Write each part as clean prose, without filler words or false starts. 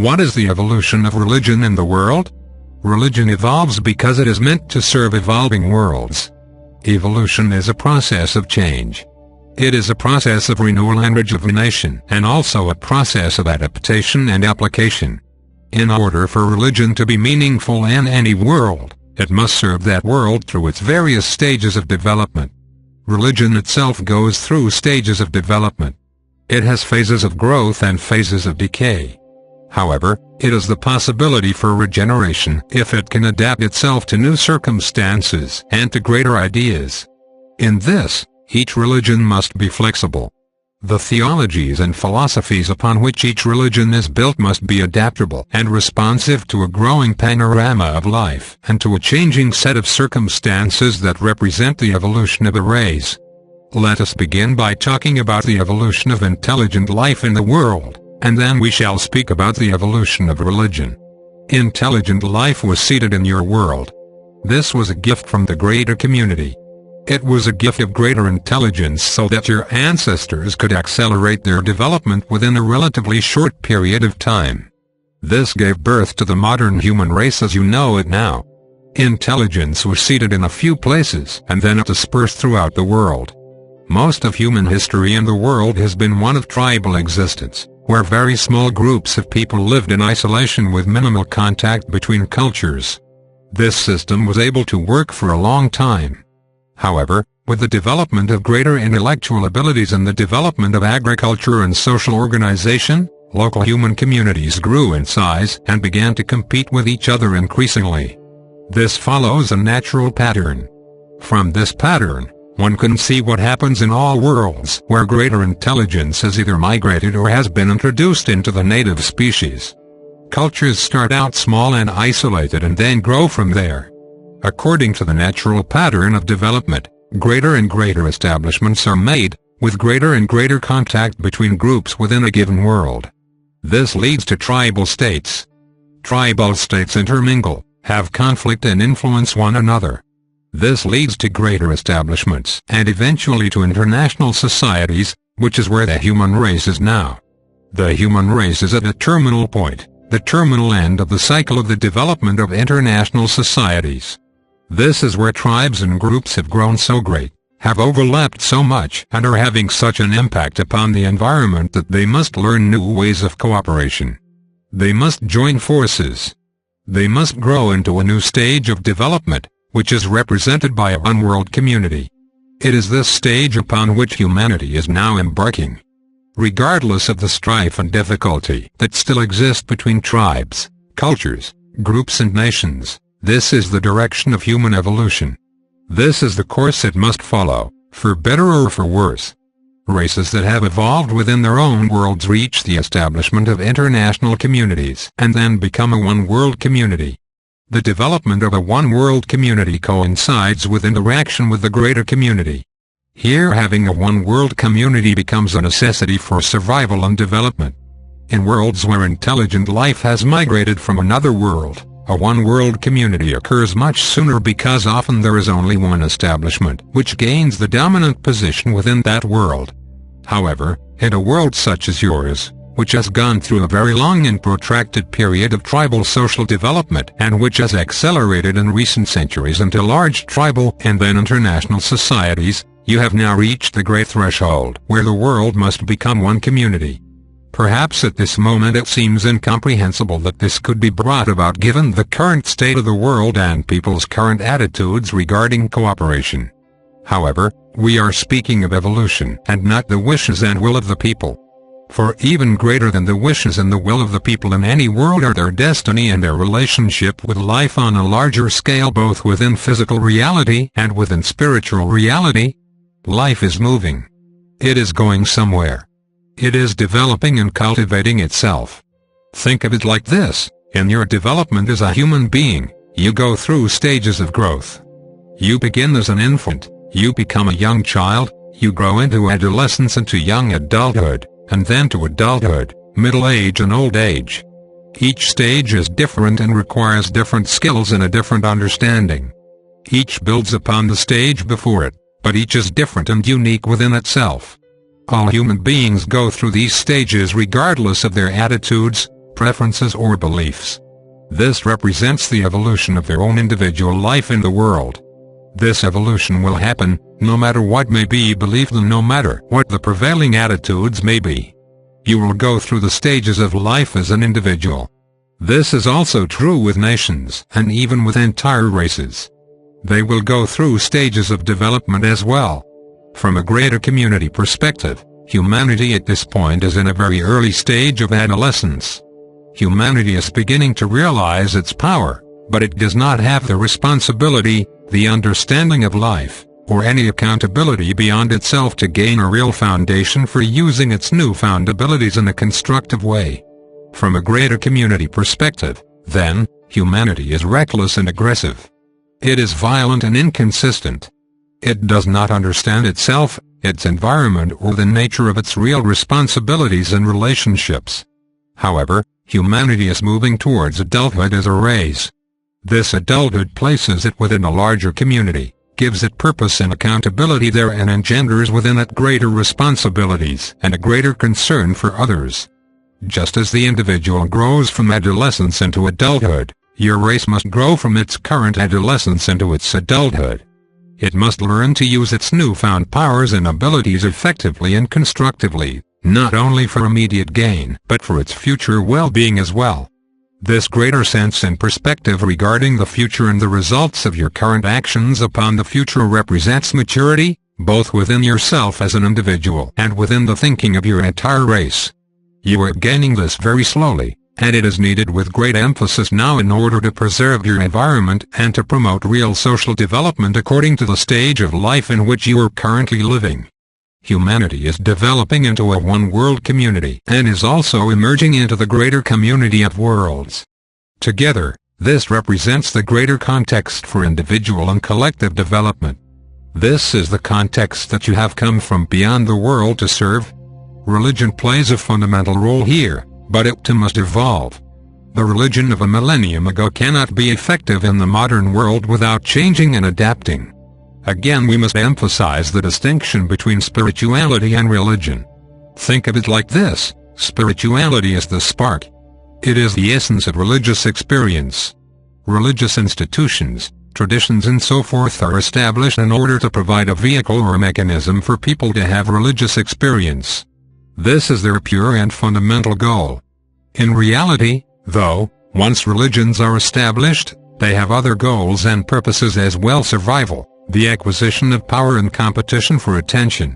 What is the evolution of religion in the world? Religion evolves because it is meant to serve evolving worlds. Evolution is a process of change. It is a process of renewal and rejuvenation, and also a process of adaptation and application. In order for religion to be meaningful in any world, it must serve that world through its various stages of development. Religion itself goes through stages of development. It has phases of growth and phases of decay. However, it is the possibility for regeneration if it can adapt itself to new circumstances and to greater ideas. In this, each religion must be flexible. The theologies and philosophies upon which each religion is built must be adaptable and responsive to a growing panorama of life and to a changing set of circumstances that represent the evolution of a race. Let us begin by talking about the evolution of intelligent life in the world, and then we shall speak about the evolution of religion. Intelligent life was seated in your world. This was a gift from the greater community. It was a gift of greater intelligence so that your ancestors could accelerate their development within a relatively short period of time. This gave birth to the modern human race as you know it now. Intelligence was seated in a few places and then dispersed throughout the world. Most of human history in the world has been one of tribal existence, where very small groups of people lived in isolation with minimal contact between cultures. This system was able to work for a long time. However, with the development of greater intellectual abilities and the development of agriculture and social organization, local human communities grew in size and began to compete with each other increasingly. This follows a natural pattern. From this pattern, one can see what happens in all worlds where greater intelligence has either migrated or has been introduced into the native species. Cultures start out small and isolated and then grow from there. According to the natural pattern of development, greater and greater establishments are made, with greater and greater contact between groups within a given world. This leads to tribal states. Tribal states intermingle, have conflict and influence one another. This leads to greater establishments and eventually to international societies, which is where the human race is now. The human race is at a terminal point, the terminal end of the cycle of the development of international societies. This is where tribes and groups have grown so great, have overlapped so much and are having such an impact upon the environment that they must learn new ways of cooperation. They must join forces. They must grow into a new stage of development, which is represented by a one-world community. It is this stage upon which humanity is now embarking. Regardless of the strife and difficulty that still exist between tribes, cultures, groups and nations, this is the direction of human evolution. This is the course it must follow, for better or for worse. Races that have evolved within their own worlds reach the establishment of international communities and then become a one-world community. The development of a one-world community coincides with interaction with the greater community. Here having a one-world community becomes a necessity for survival and development. In worlds where intelligent life has migrated from another world, a one-world community occurs much sooner because often there is only one establishment which gains the dominant position within that world. However, in a world such as yours, which has gone through a very long and protracted period of tribal social development and which has accelerated in recent centuries into large tribal and then international societies, you have now reached the great threshold where the world must become one community. Perhaps at this moment it seems incomprehensible that this could be brought about given the current state of the world and people's current attitudes regarding cooperation. However, we are speaking of evolution and not the wishes and will of the people. For even greater than the wishes and the will of the people in any world are their destiny and their relationship with life on a larger scale both within physical reality and within spiritual reality. Life is moving. It is going somewhere. It is developing and cultivating itself. Think of it like this: in your development as a human being, you go through stages of growth. You begin as an infant, you become a young child, you grow into adolescence and to young adulthood, and then to adulthood, middle age and old age. Each stage is different and requires different skills and a different understanding. Each builds upon the stage before it, but each is different and unique within itself. All human beings go through these stages regardless of their attitudes, preferences or beliefs. This represents the evolution of their own individual life in the world. This evolution will happen, no matter what may be believed and no matter what the prevailing attitudes may be. You will go through the stages of life as an individual. This is also true with nations and even with entire races. They will go through stages of development as well. From a greater community perspective, humanity at this point is in a very early stage of adolescence. Humanity is beginning to realize its power, but it does not have the responsibility, the understanding of life, or any accountability beyond itself to gain a real foundation for using its newfound abilities in a constructive way. From a greater community perspective, then, humanity is reckless and aggressive. It is violent and inconsistent. It does not understand itself, its environment, or the nature of its real responsibilities and relationships. However, humanity is moving towards adulthood as a race. This adulthood places it within a larger community, gives it purpose and accountability there, and engenders within it greater responsibilities and a greater concern for others. Just as the individual grows from adolescence into adulthood, your race must grow from its current adolescence into its adulthood. It must learn to use its newfound powers and abilities effectively and constructively, not only for immediate gain, but for its future well-being as well. This greater sense and perspective regarding the future and the results of your current actions upon the future represents maturity, both within yourself as an individual and within the thinking of your entire race. You are gaining this very slowly, and it is needed with great emphasis now in order to preserve your environment and to promote real social development according to the stage of life in which you are currently living. Humanity is developing into a one-world community and is also emerging into the greater community of worlds. Together, this represents the greater context for individual and collective development. This is the context that you have come from beyond the world to serve. Religion plays a fundamental role here, but it too must evolve. The religion of a millennium ago cannot be effective in the modern world without changing and adapting. Again, we must emphasize the distinction between spirituality and religion. Think of it like this: spirituality is the spark. It is the essence of religious experience. Religious institutions, traditions and so forth are established in order to provide a vehicle or mechanism for people to have religious experience. This is their pure and fundamental goal. In reality, though, once religions are established, they have other goals and purposes as well: survival, the acquisition of power and competition for attention.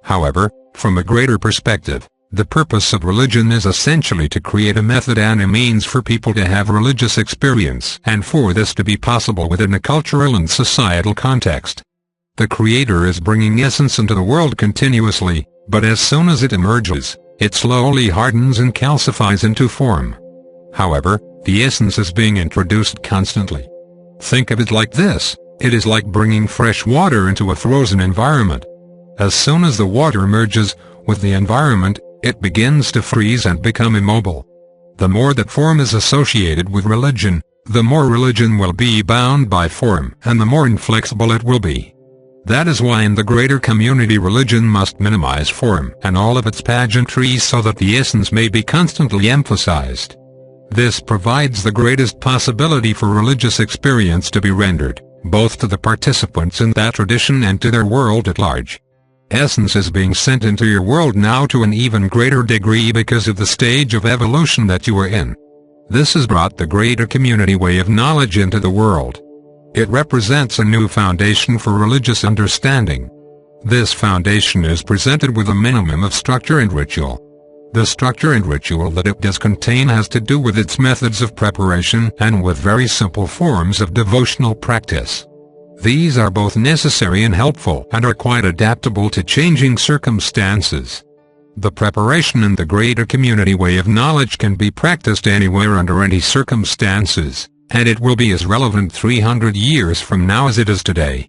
However, from a greater perspective, the purpose of religion is essentially to create a method and a means for people to have religious experience, and for this to be possible within a cultural and societal context. The Creator is bringing essence into the world continuously, but as soon as it emerges, it slowly hardens and calcifies into form. However, the essence is being introduced constantly. Think of it like this: it is like bringing fresh water into a frozen environment. As soon as the water merges with the environment, it begins to freeze and become immobile. The more that form is associated with religion, the more religion will be bound by form, and the more inflexible it will be. That is why in the greater community religion must minimize form and all of its pageantry so that the essence may be constantly emphasized. This provides the greatest possibility for religious experience to be rendered, both to the participants in that tradition and to their world at large. Essence is being sent into your world now to an even greater degree because of the stage of evolution that you are in. This has brought the greater community way of knowledge into the world. It represents a new foundation for religious understanding. This foundation is presented with a minimum of structure and ritual. The structure and ritual that it does contain has to do with its methods of preparation and with very simple forms of devotional practice. These are both necessary and helpful and are quite adaptable to changing circumstances. The preparation in the greater community way of knowledge can be practiced anywhere under any circumstances, and it will be as relevant 300 years from now as it is today.